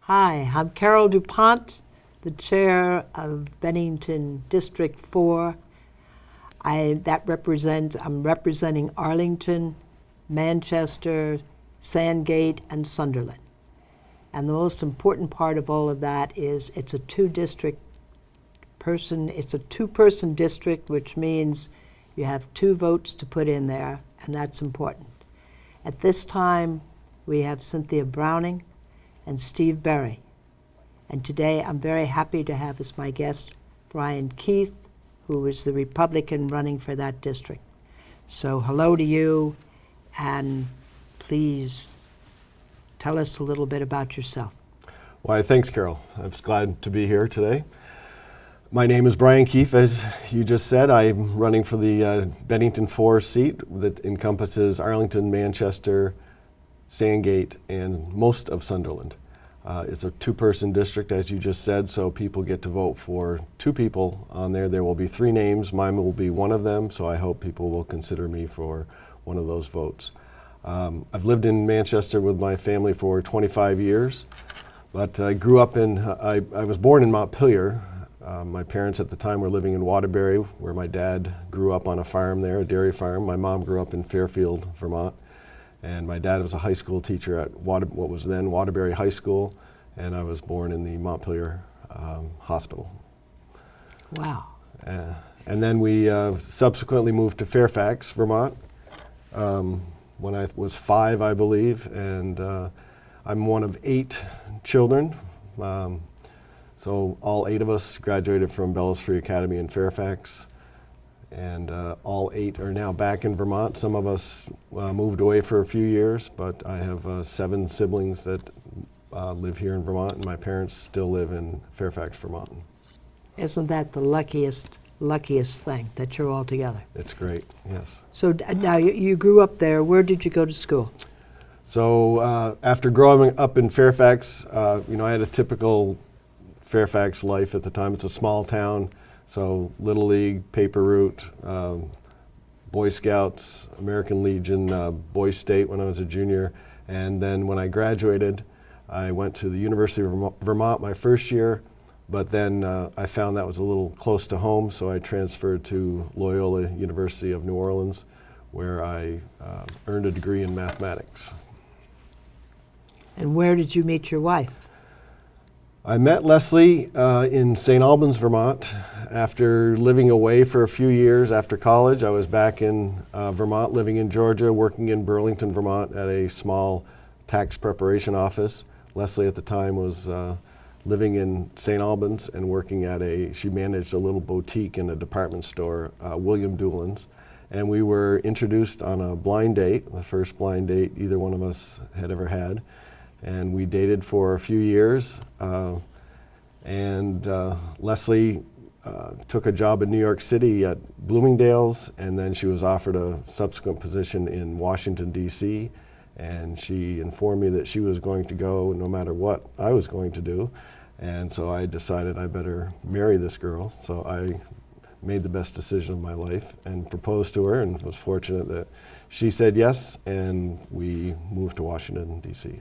Hi, I'm Carol duPont, the chair of Bennington District 4. I'm representing Arlington, Manchester, Sandgate, and Sunderland. And the most important part of all of that is it's a two-person district, which means you have 2 votes to put in there, and that's important. At this time, we have Cynthia Browning and Steve Berry. And today I'm very happy to have as my guest Brian Keefe, who is the Republican running for that district. So hello to you, and please tell us a little bit about yourself. Why, thanks, Carol. I'm glad to be here today. My name is Brian Keefe, as you just said. I'm running for the Bennington 4 seat that encompasses Arlington, Manchester, Sandgate, and most of Sunderland. It's a 2-person district, as you just said, so people get to vote for 2 people on there. There will be 3 names. Mine will be one of them, so I hope people will consider me for one of those votes. I've lived in Manchester with my family for 25 years, but I grew up I was born in Montpelier. My parents at the time were living in Waterbury, where my dad grew up on a farm there, a dairy farm. My mom grew up in Fairfield, Vermont. And my dad was a high school teacher at what was then Waterbury High School, and I was born in the Montpelier Hospital. Wow. And then we subsequently moved to Fairfax, Vermont, when I was 5, I believe, and I'm one of 8 children. So all 8 of us graduated from Bellows Free Academy in Fairfax. And all 8 are now back in Vermont. Some of us moved away for a few years, but I have 7 siblings that live here in Vermont, and my parents still live in Fairfax, Vermont. Isn't that the luckiest thing, that you're all together? It's great, yes. So now you grew up there. Where did you go to school? So after growing up in Fairfax, I had a typical Fairfax life at the time. It's a small town. So Little League, paper route, Boy Scouts, American Legion, Boy State when I was a junior. And then when I graduated, I went to the University of Vermont my first year, but then I found that was a little close to home, so I transferred to Loyola University of New Orleans, where I earned a degree in mathematics. And where did you meet your wife? I met Leslie in St. Albans, Vermont. After living away for a few years after college, I was back in Vermont, living in Georgia, working in Burlington, Vermont at a small tax preparation office. Leslie at the time was living in St. Albans and working she managed a little boutique in a department store, William Doolan's. And we were introduced on a blind date, the first blind date either one of us had ever had. And we dated for a few years. Leslie took a job in New York City at Bloomingdale's, and then she was offered a subsequent position in Washington, D.C., and she informed me that she was going to go no matter what I was going to do. And so I decided I better marry this girl. So I made the best decision of my life and proposed to her, and was fortunate that she said yes, and we moved to Washington, D.C.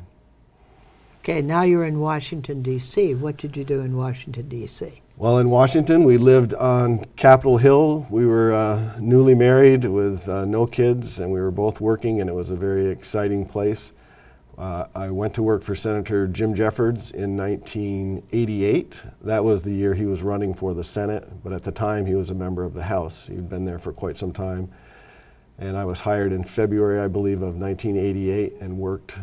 Okay, now you're in Washington, D.C. What did you do in Washington, D.C.? Well, in Washington, we lived on Capitol Hill. We were newly married with no kids, and we were both working, and it was a very exciting place. I went to work for Senator Jim Jeffords in 1988. That was the year he was running for the Senate, but at the time he was a member of the House. He'd been there for quite some time. And I was hired in February, I believe, of 1988 and worked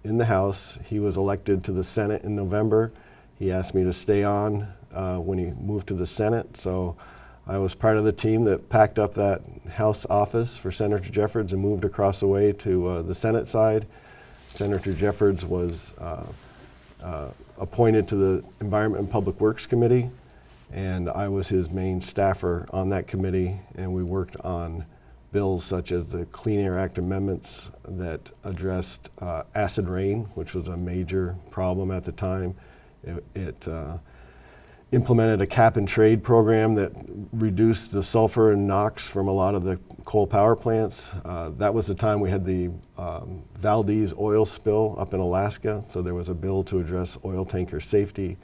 in the House. He was elected to the Senate in November. He asked me to stay on when he moved to the Senate. So I was part of the team that packed up that House office for Senator Jeffords and moved across the way to the Senate side. Senator Jeffords was appointed to the Environment and Public Works Committee, and I was his main staffer on that committee, and we worked on bills such as the Clean Air Act amendments that addressed acid rain, which was a major problem at the time. It implemented a cap and trade program that reduced the sulfur and NOx from a lot of the coal power plants. That was the time we had the Valdez oil spill up in Alaska, so there was a bill to address oil tanker safety.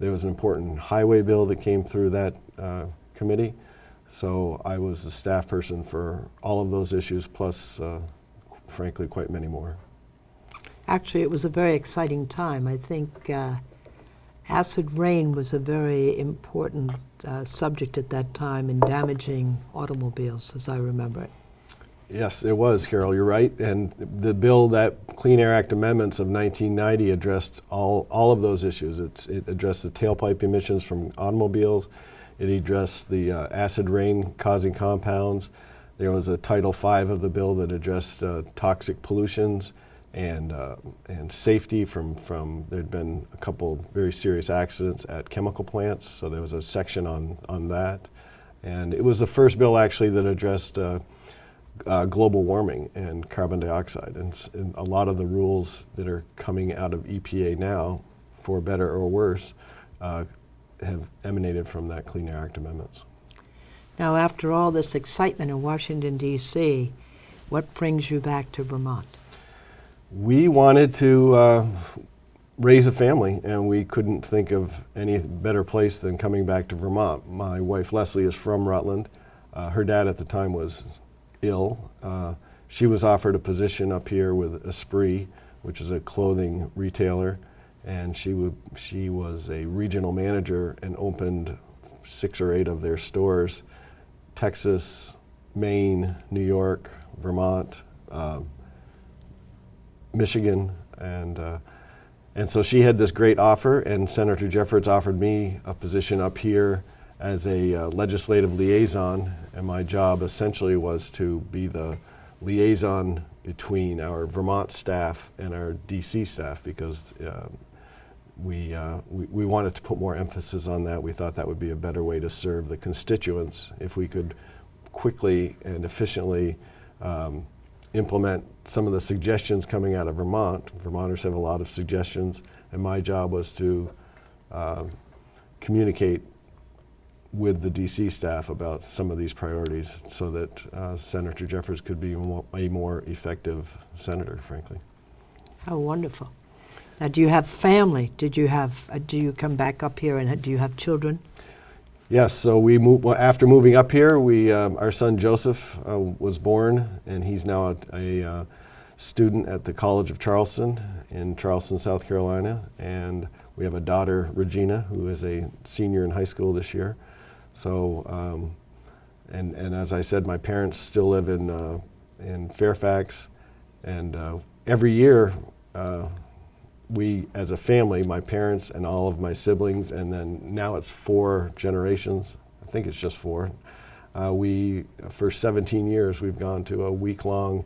There was an important highway bill that came through that committee. So I was the staff person for all of those issues, plus, frankly, quite many more. Actually, it was a very exciting time. I think acid rain was a very important subject at that time in damaging automobiles, as I remember it. Yes, it was, Carol, you're right. And the bill, that Clean Air Act amendments of 1990 addressed all of those issues. It addressed the tailpipe emissions from automobiles. It addressed the acid rain causing compounds. There was a Title V of the bill that addressed toxic pollutions and safety from there'd been a couple very serious accidents at chemical plants, so there was a section on that. And it was the first bill actually that addressed global warming and carbon dioxide, and a lot of the rules that are coming out of EPA now, for better or worse, have emanated from that Clean Air Act amendments. Now, after all this excitement in Washington, D.C., what brings you back to Vermont? We wanted to raise a family, and we couldn't think of any better place than coming back to Vermont. My wife Leslie is from Rutland. Her dad at the time was ill. She was offered a position up here with Esprit, which is a clothing retailer, and she was a regional manager and opened 6 or 8 of their stores: Texas, Maine, New York, Vermont, Michigan, and so she had this great offer, and Senator Jeffords offered me a position up here as a legislative liaison, and my job essentially was to be the liaison between our Vermont staff and our DC staff, because we wanted to put more emphasis on that. We thought that would be a better way to serve the constituents if we could quickly and efficiently implement some of the suggestions coming out of Vermont. Vermonters have a lot of suggestions, and my job was to communicate with the DC staff about some of these priorities so that Senator Jeffords could be a more effective senator, frankly. How wonderful. Now, do you have family? Do you come back up here, and do you have children? Yes, so after moving up here, our son Joseph was born, and he's now a student at the College of Charleston in Charleston, South Carolina, and we have a daughter, Regina, who is a senior in high school this year. So, and as I said, my parents still live in Fairfax, and every year we, as a family, my parents and all of my siblings, and then now it's 4 generations, I think it's just 4, for 17 years, we've gone to a week-long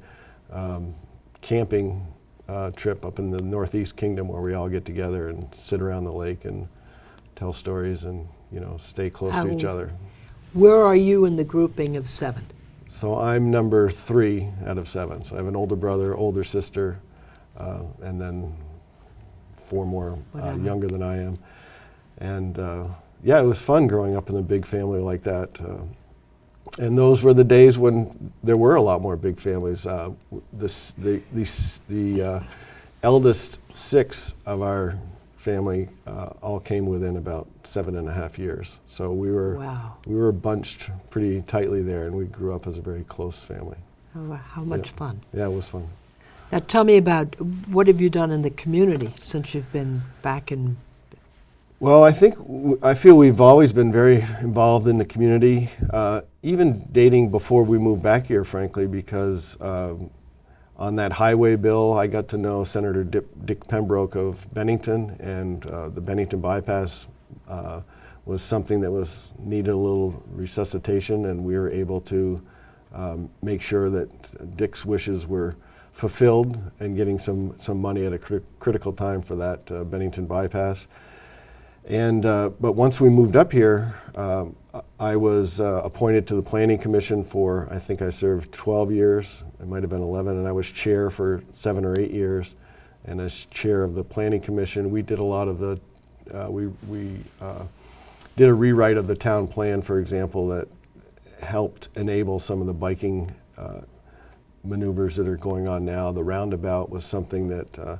camping trip up in the Northeast Kingdom, where we all get together and sit around the lake and tell stories and, stay close to each other. Where are you in the grouping of 7? So I'm number 3 out of 7. So I have an older brother, older sister, and then 4 more younger than I am. And yeah, it was fun growing up in a big family like that. And those were the days when there were a lot more big families. The eldest 6 of our family all came within about 7.5 years. So we were bunched pretty tightly there, and we grew up as a very close family. Oh, how much fun. Yeah, it was fun. Now tell me about, what have you done in the community since you've been back in? Well, I feel we've always been very involved in the community, even dating before we moved back here, frankly, because on that highway bill, I got to know Senator Dick Pembroke of Bennington, and the Bennington bypass was something that needed a little resuscitation, and we were able to make sure that Dick's wishes were fulfilled and getting some money at a critical time for that Bennington bypass. And but once we moved up here, I was appointed to the Planning Commission for, I think I served 12 years, it might have been 11, and I was chair for 7 or 8 years. And as chair of the Planning Commission, we did a lot of the, we did a rewrite of the town plan, for example, that helped enable some of the biking maneuvers that are going on now. The roundabout was something that,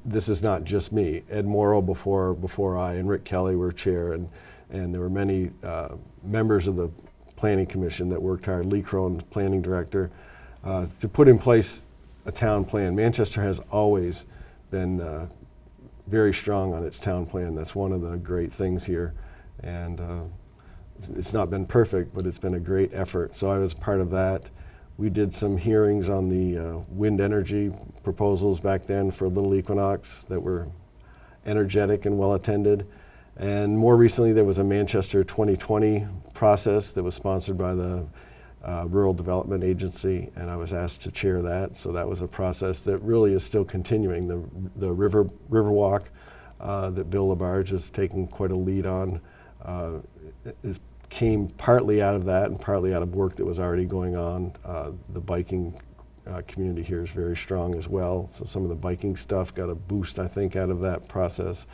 this is not just me. Ed Morrow before I and Rick Kelly were chair, and there were many members of the Planning Commission that worked hard. Lee Crone, planning director, to put in place a town plan. Manchester has always been very strong on its town plan. That's one of the great things here, and it's not been perfect, but it's been a great effort. So I was part of that. We did some hearings on the wind energy proposals back then for Little Equinox that were energetic and well attended. And more recently, there was a Manchester 2020 process that was sponsored by the Rural Development Agency, and I was asked to chair that. So that was a process that really is still continuing. The Riverwalk that Bill LaBarge is taking quite a lead on came partly out of that and partly out of work that was already going on. The biking community here is very strong as well. So some of the biking stuff got a boost, I think, out of that process.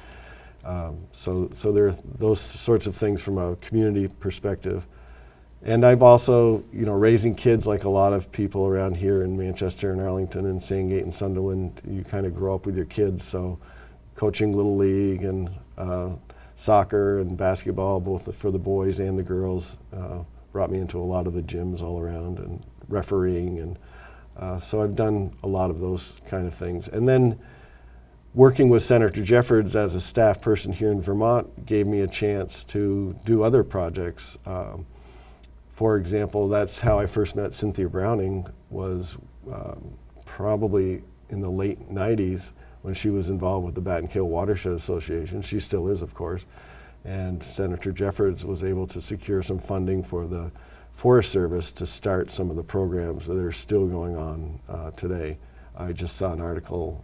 So there are those sorts of things from a community perspective. And I've also, raising kids like a lot of people around here in Manchester and Arlington and Sandgate and Sunderland, you kind of grow up with your kids. So coaching Little League and soccer and basketball, both for the boys and the girls, brought me into a lot of the gyms all around, and refereeing. And so I've done a lot of those kind of things. And then working with Senator Jeffords as a staff person here in Vermont gave me a chance to do other projects. For example, that's how I first met Cynthia Browning, was probably in the late 90s when she was involved with the Battenkill Watershed Association. She still is, of course. And Senator Jeffords was able to secure some funding for the Forest Service to start some of the programs that are still going on today. I just saw an article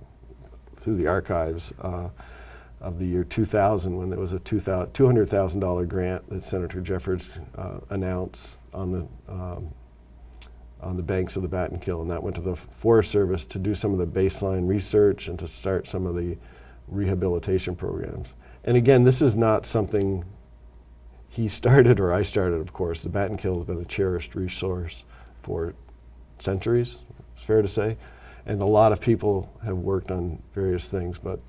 through the archives of the year 2000 when there was a $200,000 grant that Senator Jeffords announced on the banks of the Battenkill, and that went to the Forest Service to do some of the baseline research and to start some of the rehabilitation programs. And again, this is not something he started or I started, of course. The Battenkill has been a cherished resource for centuries, it's fair to say, and a lot of people have worked on various things, but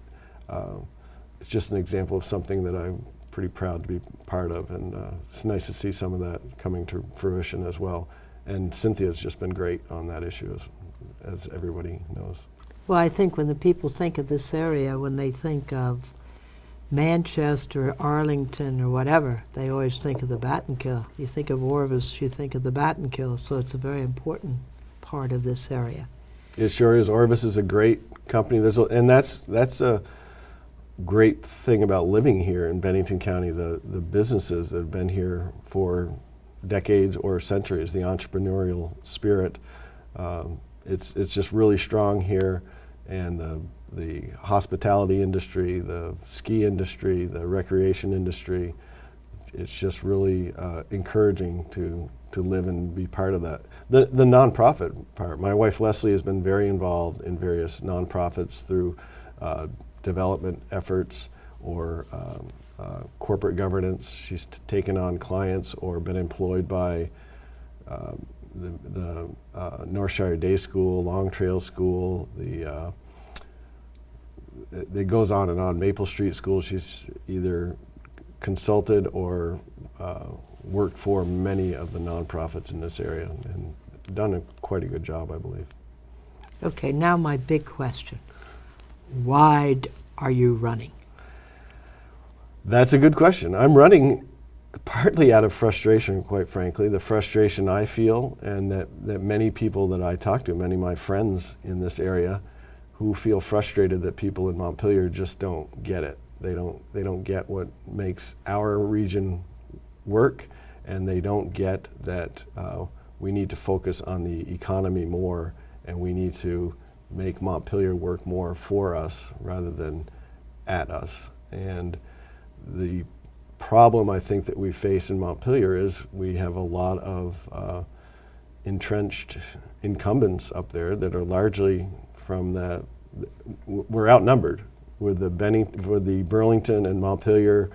it's just an example of something that I'm pretty proud to be part of, and it's nice to see some of that coming to fruition as well. And Cynthia's just been great on that issue, as everybody knows. Well, I think when the people think of this area, when they think of Manchester, Arlington, or whatever, they always think of the Battenkill. You think of Orvis, you think of the Battenkill, so it's a very important part of this area. It sure is. Orvis is a great company. And that's a great thing about living here in Bennington County, the businesses that have been here for decades or centuries, the entrepreneurial spirit. It's just really strong here, and the hospitality industry, the ski industry, the recreation industry, it's just really encouraging to live and be part of that. The nonprofit part, my wife Leslie has been very involved in various nonprofits through development efforts or corporate governance. She's taken on clients or been employed by the Northshire Day School, Long Trail School, it goes on and on. Maple Street School, she's either consulted or worked for many of the nonprofits in this area and done quite a good job, I believe. Okay, now my big question. Why are you running? That's a good question. I'm running partly out of frustration, quite frankly, the frustration I feel, and that many people that I talk to, many of my friends in this area, who feel frustrated that people in Montpelier just don't get it. They don't get what makes our region work, and they don't get that we need to focus on the economy more, and we need to make Montpelier work more for us rather than at us. And the problem I think that we face in Montpelier is we have a lot of entrenched incumbents up there that are largely from we're outnumbered with the Burlington and Montpelier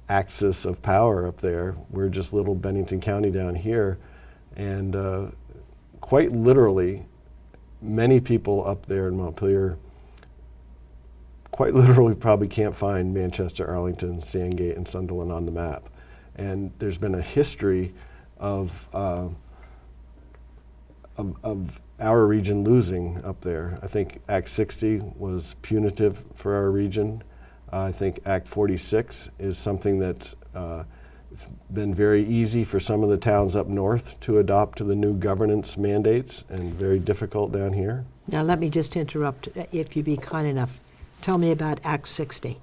axis of power up there. We're just little Bennington County down here, and quite literally, many people up there in Montpelier quite literally probably can't find Manchester, Arlington, Sandgate, and Sunderland on the map. And there's been a history of our region losing up there. I think Act 60 was punitive for our region. I think Act 46 is something that it's been very easy for some of the towns up north to adopt to the new governance mandates, and very difficult down here. Now, let me just interrupt, if you'd be kind enough. Tell me about Act 60.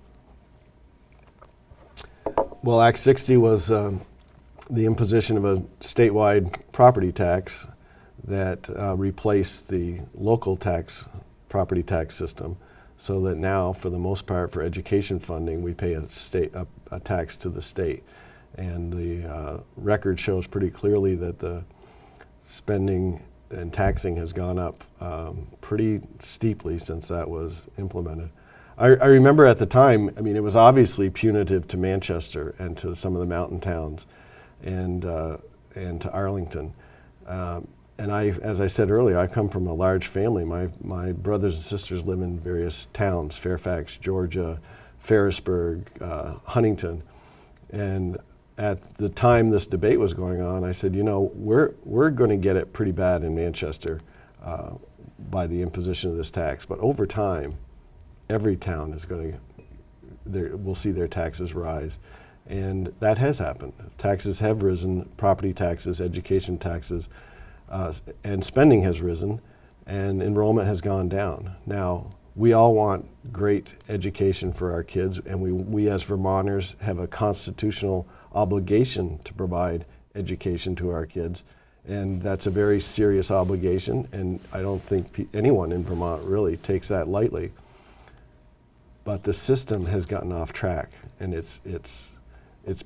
Well, Act 60 was the imposition of a statewide property tax that replaced the local property tax system, so that now, for the most part, for education funding, we pay a tax to the state. And the record shows pretty clearly that the spending and taxing has gone up pretty steeply since that was implemented. I remember at the time, I mean, it was obviously punitive to Manchester and to some of the mountain towns, and to Arlington. And as I said earlier, I come from a large family. My brothers and sisters live in various towns: Fairfax, Georgia, Ferrisburg, Huntington. And at the time this debate was going on, I said, you know, we're going to get it pretty bad in Manchester by the imposition of this tax. But over time, every town is going to, we'll see their taxes rise. And that has happened. Taxes have risen, property taxes, education taxes, and spending has risen, and enrollment has gone down. Now, we all want great education for our kids, and we as Vermonters have a constitutional obligation to provide education to our kids, and that's a very serious obligation, and I don't think anyone in Vermont really takes that lightly. But the system has gotten off track, and it's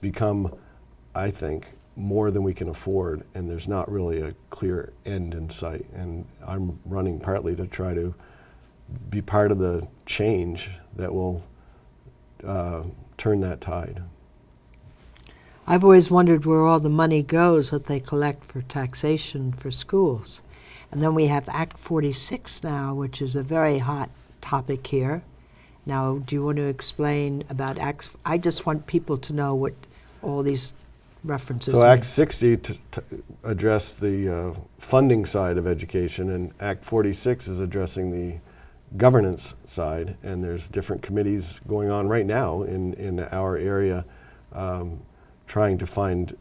become, I think, more than we can afford, and there's not really a clear end in sight. And I'm running partly to try to be part of the change that will turn that tide. I've always wondered where all the money goes that they collect for taxation for schools. And then we have Act 46 now, which is a very hot topic here. Now, do you want to explain about Acts? I just want people to know what all these references So mean. Act 60 to address the funding side of education, and Act 46 is addressing the governance side, and there's different committees going on right now in our area trying to find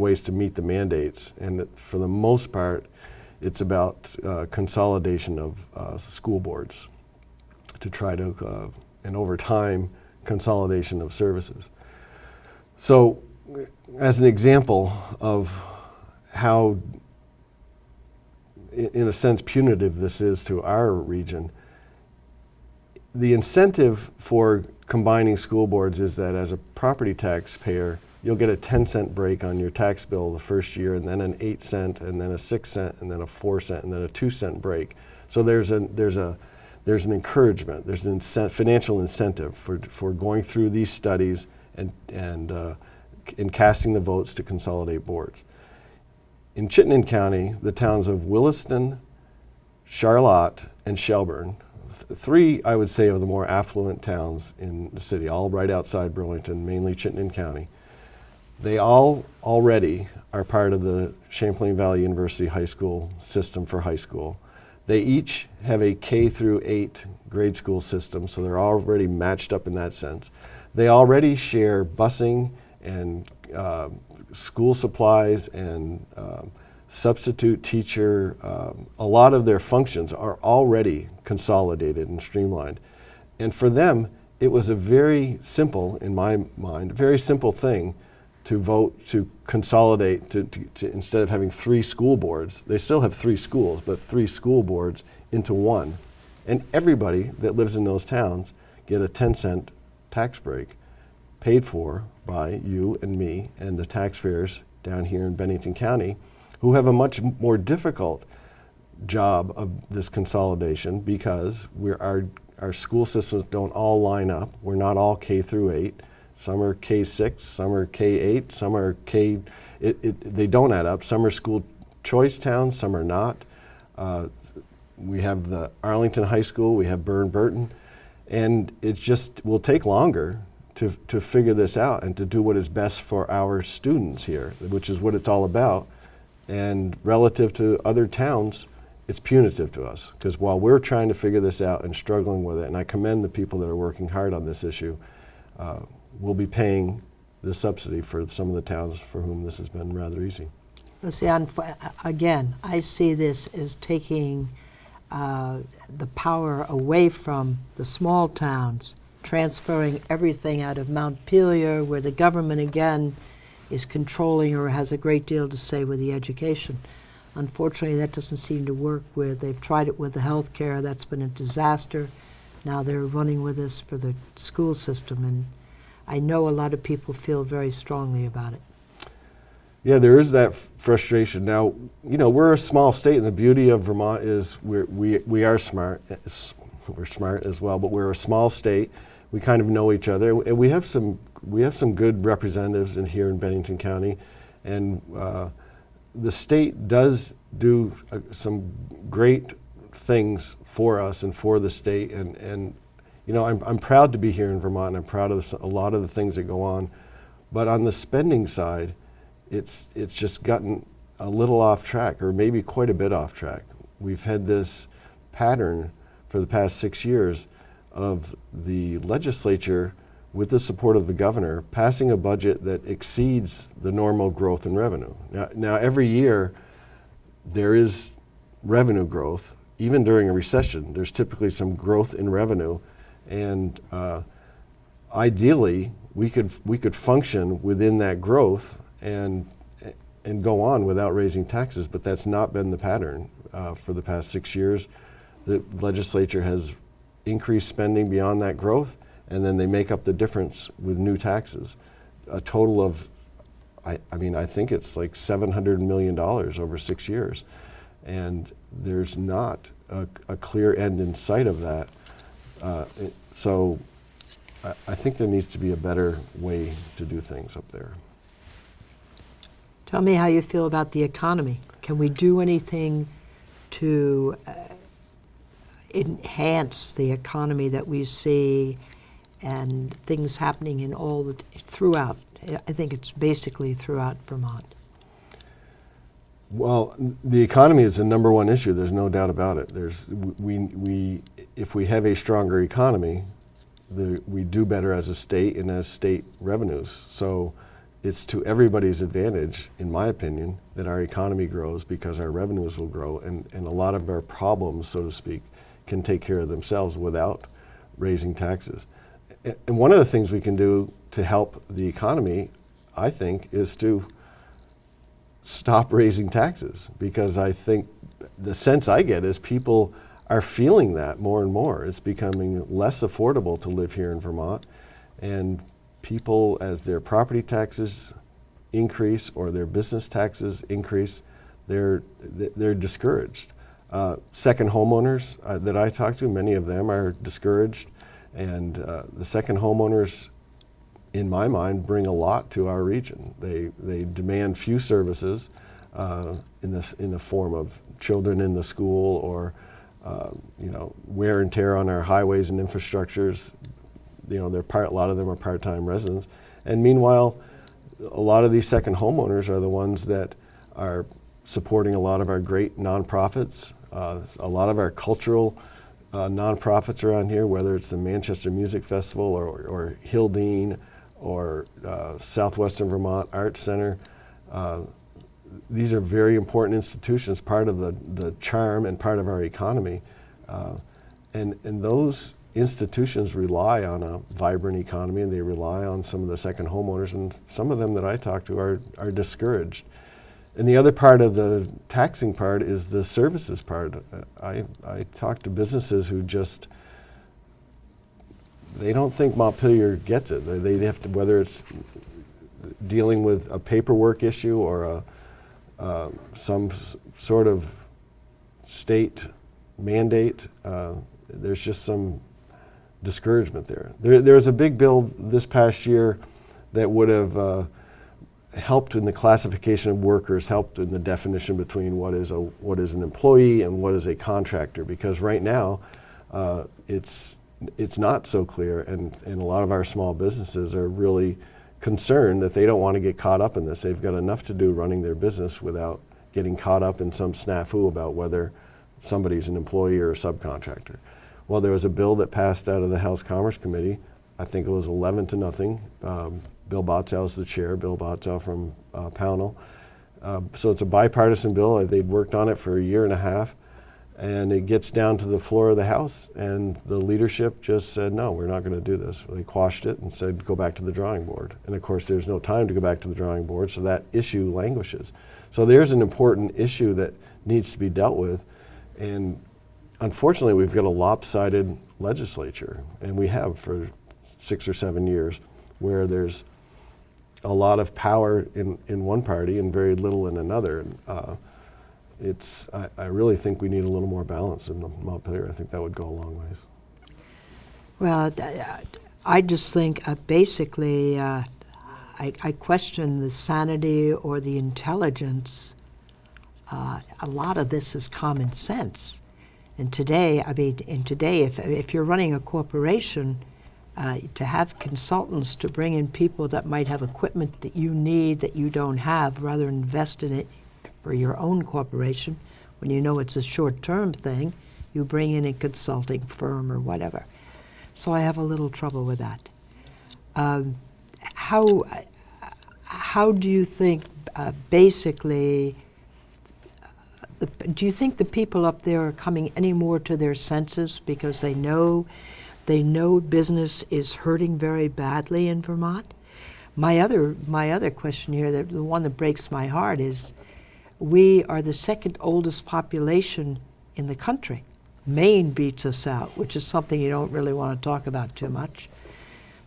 ways to meet the mandates. And for the most part, it's about consolidation of school boards to try to, and over time, consolidation of services. So, as an example of how, in a sense, punitive this is to our region, the incentive for combining school boards is that as a property taxpayer, you'll get a 10-cent break on your tax bill the first year, and then an 8-cent, and then a 6-cent, and then a 4-cent, and then a 2-cent break. So there's an encouragement, there's an financial incentive for going through these studies and casting the votes to consolidate boards. In Chittenden County, the towns of Williston, Charlotte, and Shelburne, three, I would say, of the more affluent towns in the city, all right outside Burlington, mainly Chittenden County, they all already are part of the Champlain Valley University High School system for high school. They each have a K through 8 grade school system, so they're already matched up in that sense. They already share busing and school supplies and substitute teacher. A lot of their functions are already consolidated and streamlined. And for them, it was a very simple, in my mind, very simple thing to vote to consolidate, to instead of having 3 school boards, they still have 3 schools, but 3 school boards into one. And everybody that lives in those towns get a 10-cent tax break paid for by you and me and the taxpayers down here in Bennington County, who have a much more difficult job of this consolidation because our school systems don't all line up. We're not all K through 8. Some are K-6, some are K-8, some are K. They don't add up. Some are school choice towns, some are not. We have the Arlington High School, we have Burton, and it just will take longer to figure this out and to do what is best for our students here, which is what it's all about. And relative to other towns, it's punitive to us, because while we're trying to figure this out and struggling with it, and I commend the people that are working hard on this issue, we'll be paying the subsidy for some of the towns for whom this has been rather easy. Well, see, again, I see this as taking the power away from the small towns, transferring everything out of Montpelier, where the government, again, is controlling or has a great deal to say with the education. Unfortunately, that doesn't seem to work they've tried it with the health care. That's been a disaster. Now they're running with this for the school system, and I know a lot of people feel very strongly about it. Yeah, there is that frustration. Now, we're a small state, and the beauty of Vermont is we are smart. We're smart as well, but we're a small state. We kind of know each other, and we have some good representatives here in Bennington County, and the state does do some great things for us and for the state, and I'm proud to be here in Vermont, and I'm proud of a lot of the things that go on, but on the spending side, it's just gotten a little off track, or maybe quite a bit off track. We've had this pattern for the past 6 years of the legislature, with the support of the governor, passing a budget that exceeds the normal growth in revenue. Now every year there is revenue growth. Even during a recession, there's typically some growth in revenue, and ideally we could function within that growth and go on without raising taxes, but that's not been the pattern for the past 6 years. The legislature has increased spending beyond that growth, and then they make up the difference with new taxes. A total of, I think it's like $700 million over 6 years. And there's not a clear end in sight of that. So I think there needs to be a better way to do things up there. Tell me how you feel about the economy. Can we do anything to enhance the economy that we see and things happening in throughout? I think it's basically throughout Vermont. Well, the economy is the number one issue. There's no doubt about it. If we have a stronger economy, we do better as a state and as state revenues. So it's to everybody's advantage, in my opinion, that our economy grows, because our revenues will grow, and a lot of our problems, so to speak, can take care of themselves without raising taxes. And one of the things we can do to help the economy, I think, is to stop raising taxes, because I think the sense I get is people are feeling that more and more. It's becoming less affordable to live here in Vermont, and people, as their property taxes increase or their business taxes increase, they're discouraged. Second homeowners that I talk to, many of them are discouraged, and the second homeowners, in my mind, bring a lot to our region. They demand few services in the form of children in the school, or wear and tear on our highways and infrastructures. A lot of them are part-time residents, and meanwhile, a lot of these second homeowners are the ones that are supporting a lot of our great nonprofits. A lot of our cultural nonprofits around here, whether it's the Manchester Music Festival or Hildene or Southwestern Vermont Arts Center. These are very important institutions, part of the charm and part of our economy. And those institutions rely on a vibrant economy, and they rely on some of the second homeowners, and some of them that I talk to are discouraged. And the other part of the taxing part is the services part. I talk to businesses who they don't think Montpelier gets it. They have to, whether it's dealing with a paperwork issue or some sort of state mandate, there's just some discouragement there. There's a big bill this past year that would have helped in the classification of workers, helped in the definition between what is an employee and what is a contractor, because right now it's not so clear, and a lot of our small businesses are really concerned that they don't want to get caught up in this. They've got enough to do running their business without getting caught up in some snafu about whether somebody's an employee or a subcontractor. Well, there was a bill that passed out of the House Commerce Committee. I think it was 11-0. Bill Botzow's the chair, Bill Botzow from Pownell. So it's a bipartisan bill. They'd worked on it for a year and a half, and it gets down to the floor of the House, and the leadership just said, no, we're not going to do this. They quashed it and said, go back to the drawing board. And of course, there's no time to go back to the drawing board, so that issue languishes. So there's an important issue that needs to be dealt with, and unfortunately, we've got a lopsided legislature, and we have for 6 or 7 years, where there's a lot of power in one party and very little in another. I really think we need a little more balance in the Montpelier. I think that would go a long ways. Well, I just think basically I question the sanity or the intelligence. A lot of this is common sense. And today, if you're running a corporation, to have consultants to bring in people that might have equipment that you need that you don't have, rather than invest in it for your own corporation, when you know it's a short-term thing, you bring in a consulting firm or whatever. So I have a little trouble with that. How do you think, basically, do you think the people up there are coming any more to their senses because they know business is hurting very badly in Vermont? My other question here, the one that breaks my heart, is we are the second oldest population in the country. Maine beats us out, which is something you don't really want to talk about too much.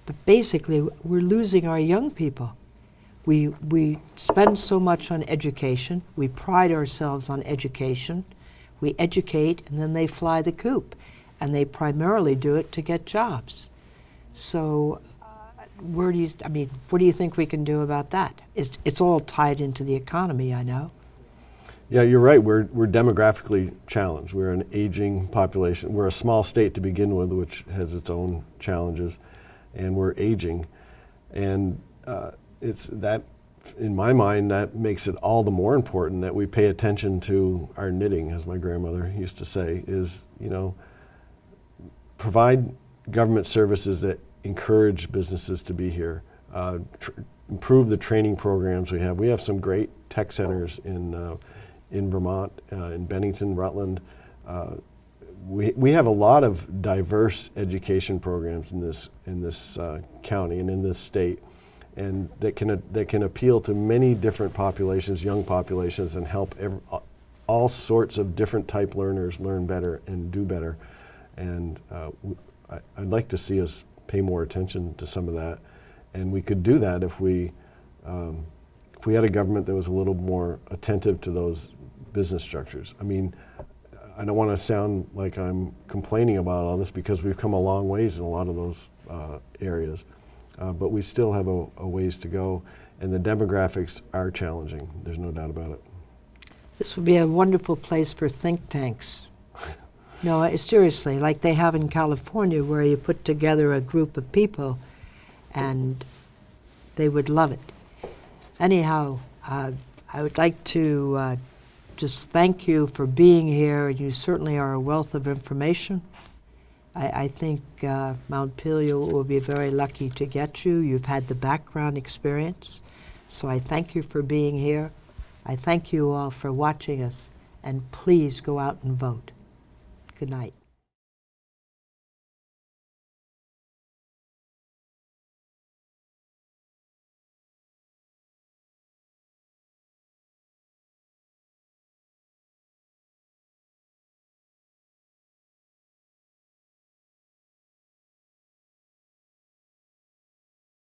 But basically, we're losing our young people. We spend so much on education. We pride ourselves on education. We educate, and then they fly the coop. And they primarily do it to get jobs. So what do you think we can do about that? It's all tied into the economy, I know. Yeah, you're right. We're demographically challenged. We're an aging population. We're a small state to begin with, which has its own challenges, and we're aging. And it's that, in my mind, that makes it all the more important that we pay attention to our knitting, as my grandmother used to say, is, provide government services that encourage businesses to be here. Improve the training programs we have. We have some great tech centers in Vermont, in Bennington, Rutland. We have a lot of diverse education programs in this county and in this state, and that can appeal to many different populations, young populations, and help all sorts of different type learners learn better and do better. And I'd like to see us pay more attention to some of that, and we could do that if we had a government that was a little more attentive to those business structures. I mean, I don't want to sound like I'm complaining about all this, because we've come a long ways in a lot of those areas, but we still have a ways to go, and the demographics are challenging. There's no doubt about it. This would be a wonderful place for think tanks. No, seriously, like they have in California, where you put together a group of people and they would love it. Anyhow, I would like to just thank you for being here. You certainly are a wealth of information. I think Montpelier will be very lucky to get you. You've had the background experience. So I thank you for being here. I thank you all for watching us, and please go out and vote. Good night.